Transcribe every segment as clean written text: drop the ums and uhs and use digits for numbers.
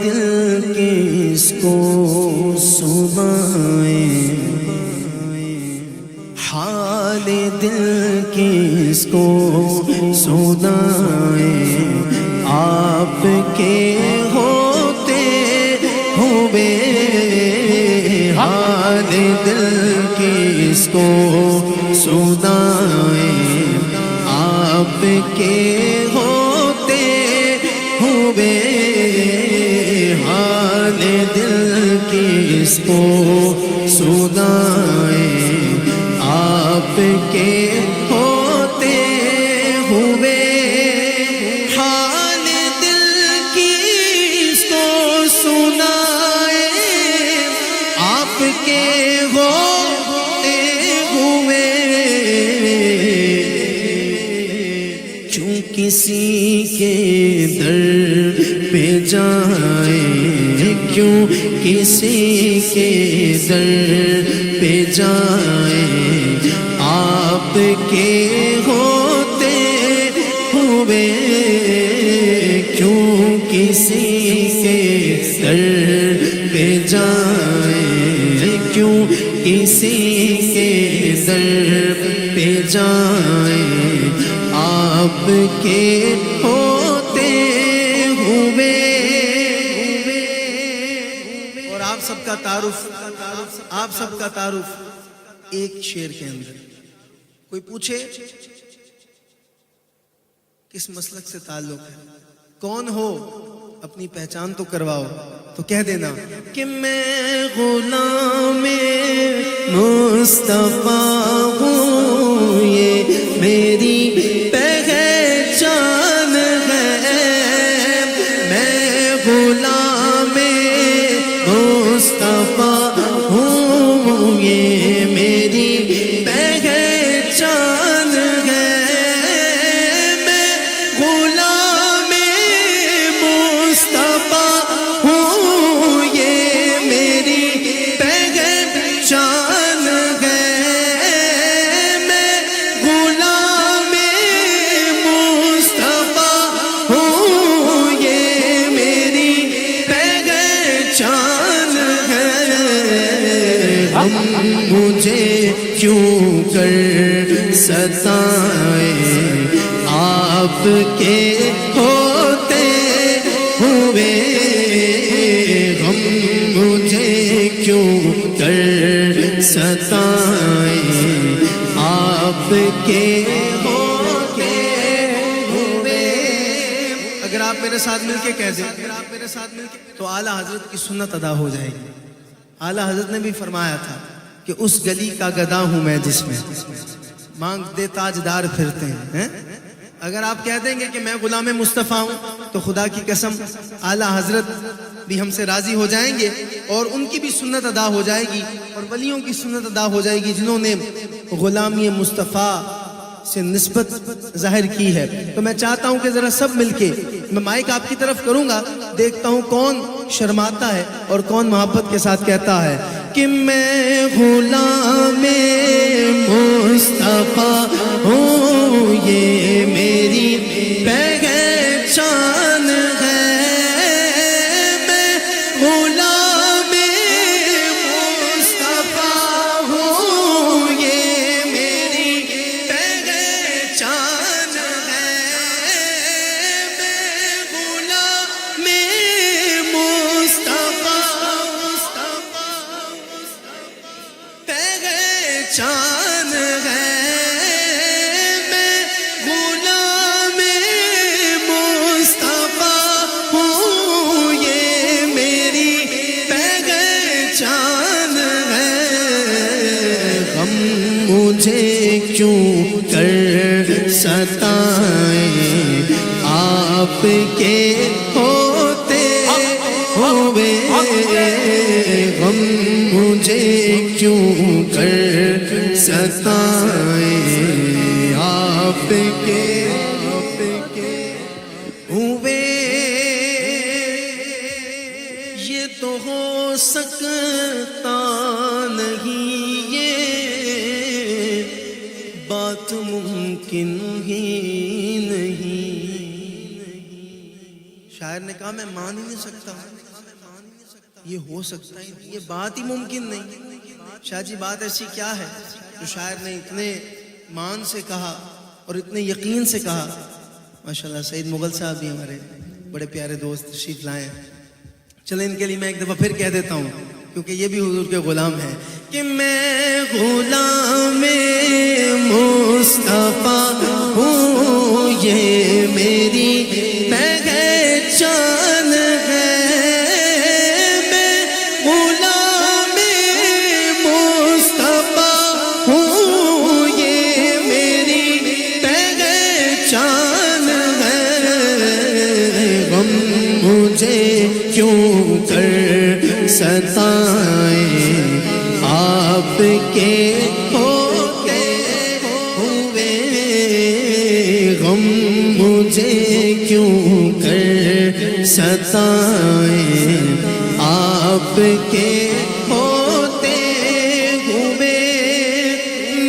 دل کس کو سنائیں، حال دل کس کو سنائیں، آپ کے ہوتے ہوئے حال دل کس کو سنائیں، آپ کے ہوتے ہوئے حال دل کس کو سنائیں، آپ کے ہوتے ہوئے حال دل کس کو سنائیں، آپ کے ہوتے ہوئے کیوں کسی کے در پہ جائیں، کیوں کسی کے در پہ جائیں، آپ کے ہوتے ہوئے کیوں کسی کے در پہ جائیں، کیوں کسی کے در پہ جائیں، آپ کے ہوتے ہوئے۔ اور آپ سب کا تعارف، آپ سب کا تعارف ایک شعر کے اندر۔ کوئی پوچھے کس مسلک سے تعلق ہے، کون ہو، اپنی پہچان تو کرواؤ، تو کہہ دینا کہ میں غلام مصطفیٰ ہوں، یہ میری پہچان ہے، میں غلام مصطفیٰ ہوں، یہ میری پہچان ہے، میں غلام مصطفیٰ ہوں، یہ میری پہچان ہے، میں غلام مصطفیٰ ہوں، یہ میری پہچان ہے۔ ہم مجھے کیوں کر ستائیں، آپ کے ہوتے ہوئے، ہم مجھے کیوں کر ستائیں، آپ کے ہوتے ہوئے۔ اگر آپ میرے ساتھ مل کے کہہ دیں تو اعلیٰ حضرت کی سنت ادا ہو جائے گی۔ اعلیٰ حضرت نے بھی فرمایا تھا کہ اس گلی کا گدا ہوں میں جس میں مانگتے تاجدار پھرتے ہیں۔ اگر آپ کہہ دیں گے کہ میں غلام مصطفیٰ ہوں تو خدا کی قسم اعلیٰ حضرت بھی ہم سے راضی ہو جائیں گے، اور ان کی بھی سنت ادا ہو جائے گی، اور ولیوں کی سنت ادا ہو جائے گی جنہوں نے غلامی مصطفیٰ سے نسبت ظاہر کی ہے۔ تو میں چاہتا ہوں کہ ذرا سب مل کے، میں مائک آپ کی طرف کروں گا، دیکھتا ہوں کون شرماتا ہے اور کون محبت کے ساتھ کہتا ہے کہ میں غلام مصطفیٰ ہوں، یہ میری پہچان ہے، میں غلام مصطفیٰ ہوں، یہ میری پہچان ہے، میں غلام مصطفیٰ پہچان ہے، میں غلام مصطفیٰ ہوں، یہ میری پہچان ہے۔ ہم مجھے کیوں کر ستائیں، آپ کے ہوتے ہوئے، غم مجھے کیوں کر ستائیں، آپ کے ہوئے۔ یہ تو ہو سکتا نہیں، یہ بات ممکن ہی نہیں۔ شاعر نے کہا کہا میں مان ہی نہیں سکتا، یہ ہو سکتا ہی نہیں، یہ بات ہی ممکن نہیں۔ شاہ جی بات ایسی کیا ہے جو شاعر نے اتنے مان سے کہا اور اتنے یقین سے کہا؟ ماشاءاللہ سعید مغل صاحب بھی ہمارے بڑے پیارے دوست تشریف لائے ہیں، چلیں ان کے لیے میں ایک دفعہ پھر کہہ دیتا ہوں کیونکہ یہ بھی حضور کے غلام ہیں کہ میں غلام مصطفیٰ ہوں، یہ میری پہچان ہے، میں غلام مصطفیٰ ہوں، یہ میری پہچان ہے، غم مجھے کیوں کر ستائیں آپ کے ہوتے ہوئے، غم مجھے کیوں کر ستائیں آپ کے ہوتے ہوئے،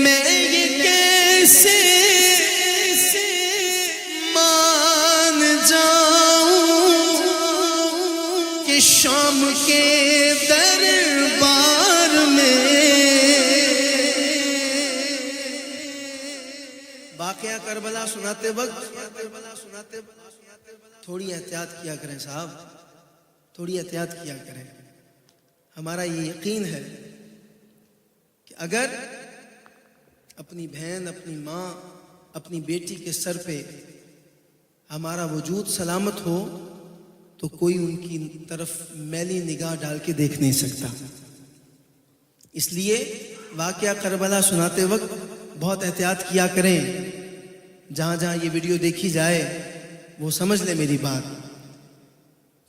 میں یہ کیسے مان جاؤں کہ شام کے دربار میں واقعہ کربلا سناتے وقت تھوڑی احتیاط کیا کریں صاحب، تھوڑی احتیاط کیا کریں۔ ہمارا یہ یقین ہے کہ اگر اپنی بہن، اپنی ماں، اپنی بیٹی کے سر پہ ہمارا وجود سلامت ہو تو کوئی ان کی طرف میلی نگاہ ڈال کے دیکھ نہیں سکتا۔ اس لیے واقعہ کربلا سناتے وقت بہت احتیاط کیا کریں۔ جہاں جہاں یہ ویڈیو دیکھی جائے وہ سمجھ لے میری بات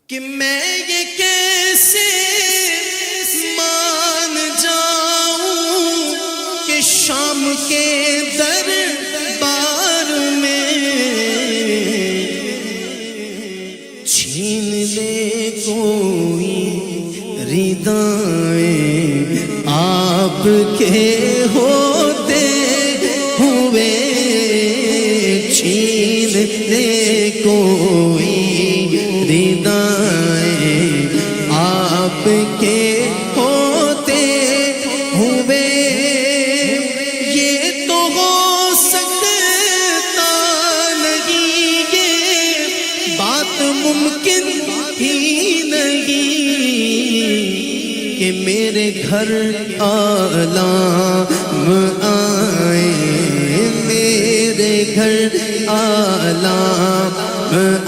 کہ میں یہ کیسے مان جاؤں کہ شام کے دربار میں چھین لے کوئی ردائیں آپ کے ہوتے ہوئے، چھین لے کوئی ردائیں آپ کے ہوتے ہوئے، یہ تو ہو سکتا نہیں، یہ بات ممکن ہی نہیں کہ میرے گھر عالم آئے، میرے گھر عالم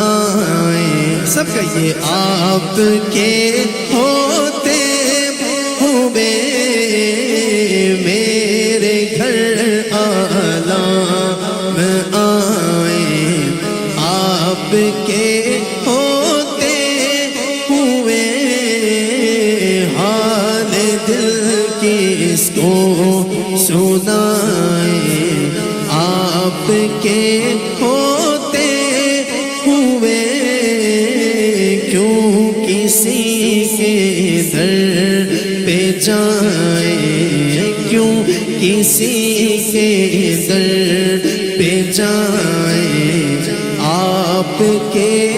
آئے، سب کہیے آپ کے ہوتے ہوئے، میرے گھر عالم آئے، آپ کے ہوتے ہوئے، حال دل کس کو سنائیں آپ کے ہوتے ہوئے، کیوں کسی کے در پہ جائیں، کیوں کسی کے در پہ جائیں آپ کے